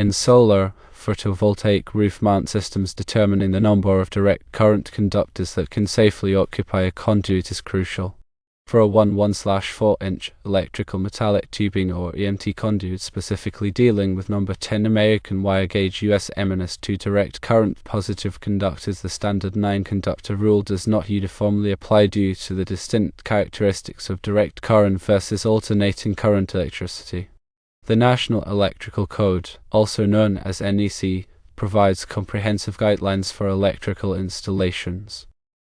In solar photovoltaic roof mount systems, determining the number of direct current conductors that can safely occupy a conduit is crucial. For a 1/4-inch electrical metallic tubing or EMT conduit specifically dealing with number 10 American wire gauge USM-2 direct current positive conductors, the standard 9-conductor rule does not uniformly apply due to the distinct characteristics of direct current versus alternating current electricity. The National Electrical Code, also known as NEC, provides comprehensive guidelines for electrical installations.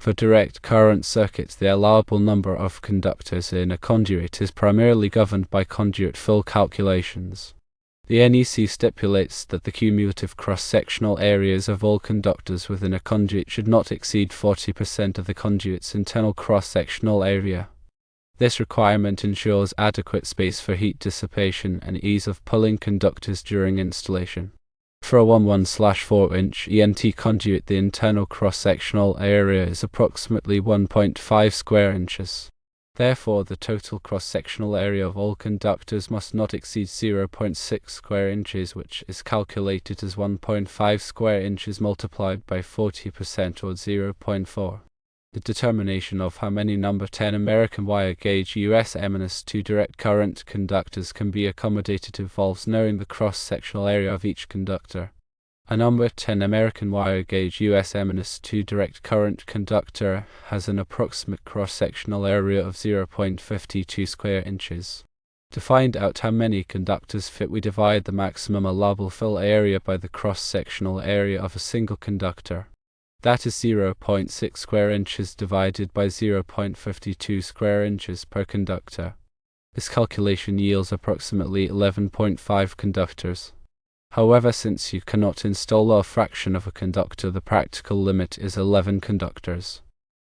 For direct current circuits, the allowable number of conductors in a conduit is primarily governed by conduit fill calculations. The NEC stipulates that the cumulative cross-sectional areas of all conductors within a conduit should not exceed 40% of the conduit's internal cross-sectional area. This requirement ensures adequate space for heat dissipation and ease of pulling conductors during installation. For a 1/4-inch EMT conduit, the internal cross-sectional area is approximately 1.5 square inches. Therefore, the total cross-sectional area of all conductors must not exceed 0.6 square inches, which is calculated as 1.5 square inches multiplied by 40% or 0.4. The determination of how many number 10 American wire gauge USM-2 direct current conductors can be accommodated involves knowing the cross-sectional area of each conductor. A number 10 American wire gauge USM-2 direct current conductor has an approximate cross-sectional area of 0.52 square inches. To find out how many conductors fit, we divide the maximum allowable fill area by the cross-sectional area of a single conductor. That is 0.6 square inches divided by 0.52 square inches per conductor. This calculation yields approximately 11.5 conductors. However, since you cannot install a fraction of a conductor, the practical limit is 11 conductors.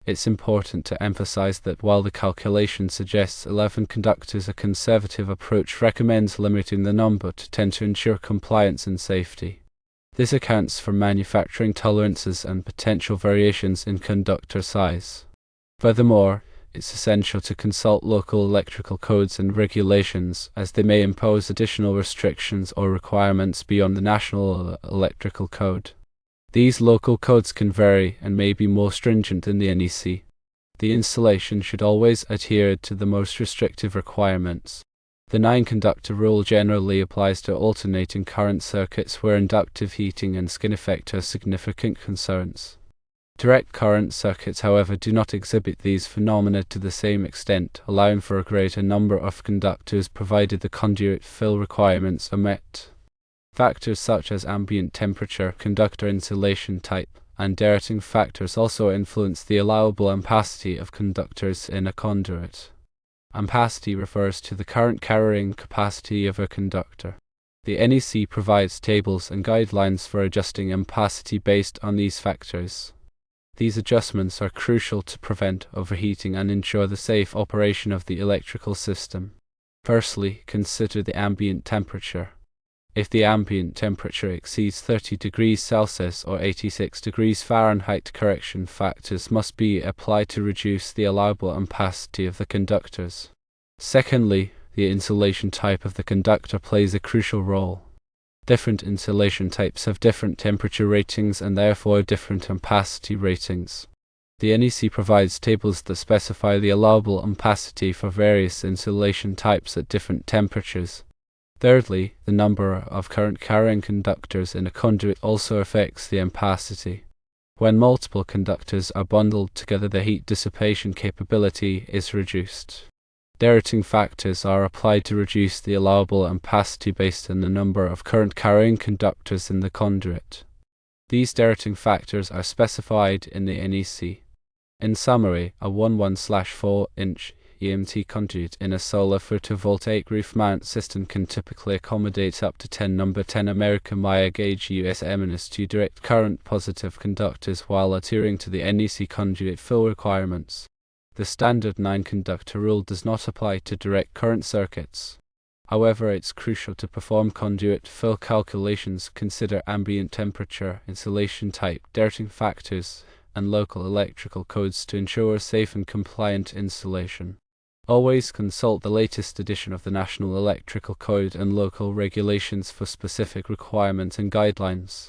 It's important to emphasize that while the calculation suggests 11 conductors, a conservative approach recommends limiting the number to 10 to ensure compliance and safety. This accounts for manufacturing tolerances and potential variations in conductor size. Furthermore, it's essential to consult local electrical codes and regulations, as they may impose additional restrictions or requirements beyond the National Electrical Code. These local codes can vary and may be more stringent than the NEC. The installation should always adhere to the most restrictive requirements. The 9-conductor rule generally applies to alternating current circuits where inductive heating and skin effect are significant concerns. Direct current circuits, however, do not exhibit these phenomena to the same extent, allowing for a greater number of conductors provided the conduit fill requirements are met. Factors such as ambient temperature, conductor insulation type, and directing factors also influence the allowable ampacity of conductors in a conduit. Ampacity refers to the current carrying capacity of a conductor. The NEC provides tables and guidelines for adjusting ampacity based on these factors. These adjustments are crucial to prevent overheating and ensure the safe operation of the electrical system. Firstly, consider the ambient temperature. If the ambient temperature exceeds 30 degrees Celsius or 86 degrees Fahrenheit, correction factors must be applied to reduce the allowable ampacity of the conductors. Secondly, the insulation type of the conductor plays a crucial role. Different insulation types have different temperature ratings and therefore different ampacity ratings. The NEC provides tables that specify the allowable ampacity for various insulation types at different temperatures. Thirdly, the number of current carrying conductors in a conduit also affects the ampacity. When multiple conductors are bundled together, the heat dissipation capability is reduced. Directing factors are applied to reduce the allowable ampacity based on the number of current carrying conductors in the conduit. These directing factors are specified in the NEC. In summary, a 1/4-inch EMT conduit in a solar photovoltaic roof mount system can typically accommodate up to 10 number 10 American wire gauge USM-2 direct current positive conductors while adhering to the NEC conduit fill requirements. The standard 9-conductor rule does not apply to direct current circuits. However, it's crucial to perform conduit fill calculations, consider ambient temperature, insulation type, directing factors, and local electrical codes to ensure safe and compliant installation. Always consult the latest edition of the National Electrical Code and local regulations for specific requirements and guidelines.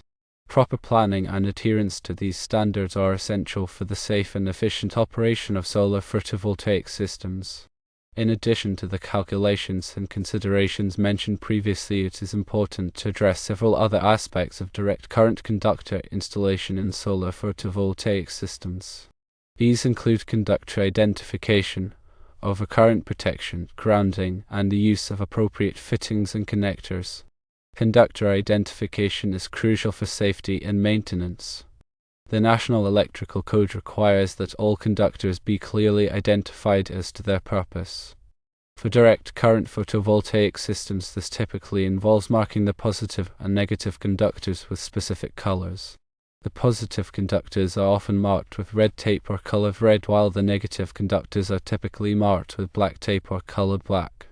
Proper planning and adherence to these standards are essential for the safe and efficient operation of solar photovoltaic systems. In addition to the calculations and considerations mentioned previously, it is important to address several other aspects of direct current conductor installation in solar photovoltaic systems. These include conductor identification, overcurrent protection, grounding, and the use of appropriate fittings and connectors. Conductor identification is crucial for safety and maintenance. The National Electrical Code requires that all conductors be clearly identified as to their purpose. For direct current photovoltaic systems, this typically involves marking the positive and negative conductors with specific colors. The positive conductors are often marked with red tape or colored red, while the negative conductors are typically marked with black tape or colored black.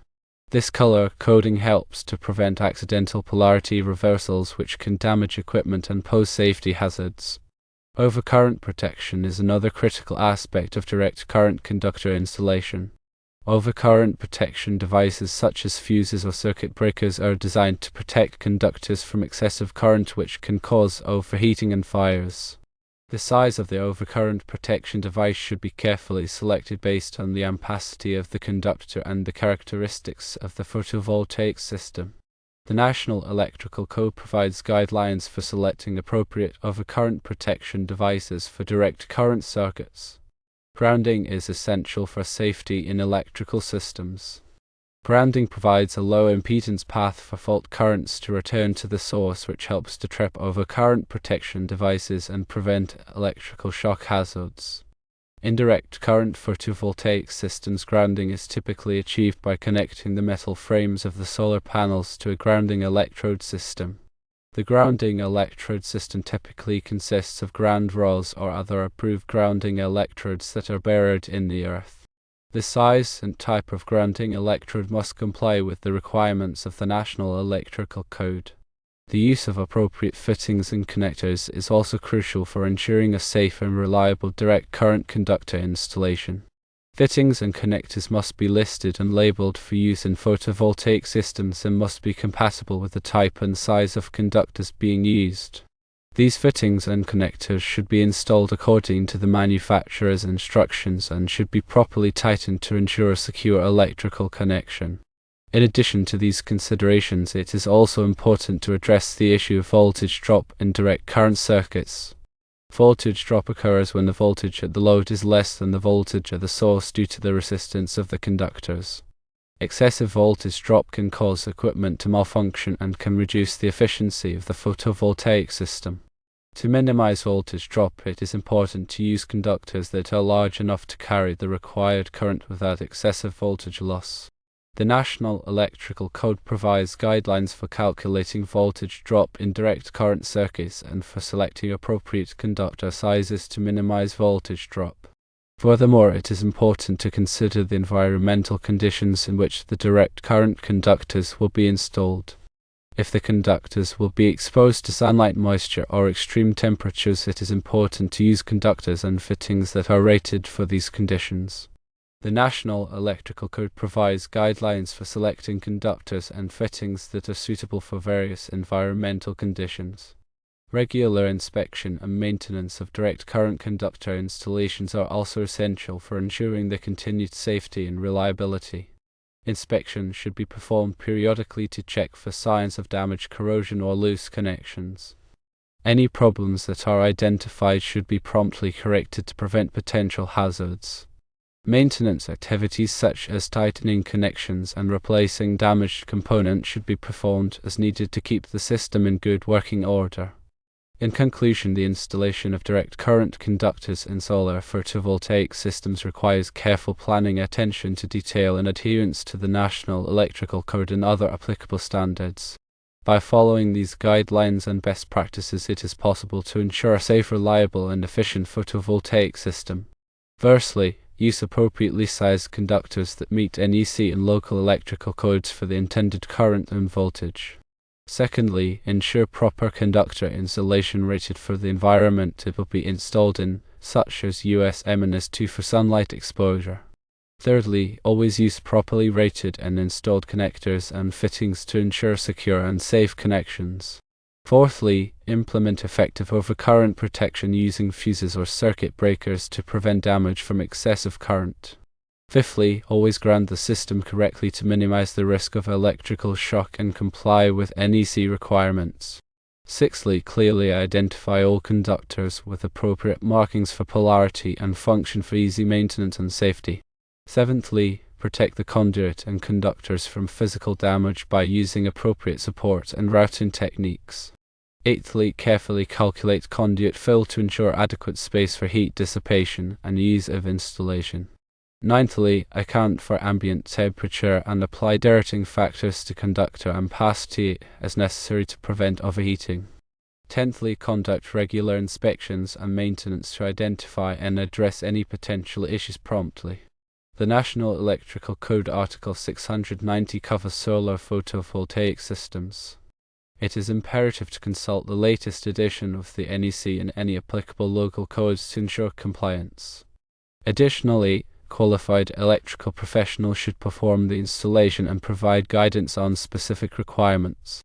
This color coding helps to prevent accidental polarity reversals, which can damage equipment and pose safety hazards. Overcurrent protection is another critical aspect of direct current conductor installation. Overcurrent protection devices such as fuses or circuit breakers are designed to protect conductors from excessive current, which can cause overheating and fires. The size of the overcurrent protection device should be carefully selected based on the ampacity of the conductor and the characteristics of the photovoltaic system. The National Electrical Code provides guidelines for selecting appropriate overcurrent protection devices for direct current circuits. Grounding is essential for safety in electrical systems. Grounding provides a low impedance path for fault currents to return to the source, which helps to trap overcurrent protection devices and prevent electrical shock hazards. In direct current photovoltaic systems, grounding is typically achieved by connecting the metal frames of the solar panels to a grounding electrode system. The grounding electrode system typically consists of ground rods or other approved grounding electrodes that are buried in the earth. The size and type of grounding electrode must comply with the requirements of the National Electrical Code. The use of appropriate fittings and connectors is also crucial for ensuring a safe and reliable direct current conductor installation. Fittings and connectors must be listed and labeled for use in photovoltaic systems and must be compatible with the type and size of conductors being used. These fittings and connectors should be installed according to the manufacturer's instructions and should be properly tightened to ensure a secure electrical connection. In addition to these considerations, it is also important to address the issue of voltage drop in direct current circuits. Voltage drop occurs when the voltage at the load is less than the voltage at the source due to the resistance of the conductors. Excessive voltage drop can cause equipment to malfunction and can reduce the efficiency of the photovoltaic system. To minimize voltage drop, it is important to use conductors that are large enough to carry the required current without excessive voltage loss. The National Electrical Code provides guidelines for calculating voltage drop in direct current circuits and for selecting appropriate conductor sizes to minimize voltage drop. Furthermore, it is important to consider the environmental conditions in which the direct current conductors will be installed. If the conductors will be exposed to sunlight, moisture, or extreme temperatures, it is important to use conductors and fittings that are rated for these conditions. The National Electrical Code provides guidelines for selecting conductors and fittings that are suitable for various environmental conditions. Regular inspection and maintenance of direct current conductor installations are also essential for ensuring their continued safety and reliability. Inspection should be performed periodically to check for signs of damage, corrosion, or loose connections. Any problems that are identified should be promptly corrected to prevent potential hazards. Maintenance activities such as tightening connections and replacing damaged components should be performed as needed to keep the system in good working order. In conclusion, the installation of direct current conductors in solar photovoltaic systems requires careful planning, attention to detail, and adherence to the National Electrical Code and other applicable standards. By following these guidelines and best practices, it is possible to ensure a safe, reliable, and efficient photovoltaic system. Firstly, use appropriately sized conductors that meet NEC and local electrical codes for the intended current and voltage. Secondly, ensure proper conductor installation rated for the environment it will be installed in, such as US M&S2 for sunlight exposure. Thirdly, always use properly rated and installed connectors and fittings to ensure secure and safe connections. Fourthly, implement effective overcurrent protection using fuses or circuit breakers to prevent damage from excessive current. Fifthly, always ground the system correctly to minimize the risk of electrical shock and comply with NEC requirements. Sixthly, clearly identify all conductors with appropriate markings for polarity and function for easy maintenance and safety. Seventhly, protect the conduit and conductors from physical damage by using appropriate support and routing techniques. Eighthly, carefully calculate conduit fill to ensure adequate space for heat dissipation and ease of installation. Ninthly, account for ambient temperature and apply dirting factors to conductor ampacity as necessary to prevent overheating. Tenthly, conduct regular inspections and maintenance to identify and address any potential issues promptly. The National Electrical Code Article 690 covers solar photovoltaic systems. It is imperative to consult the latest edition of the NEC and any applicable local codes to ensure compliance. Additionally, qualified electrical professionals should perform the installation and provide guidance on specific requirements.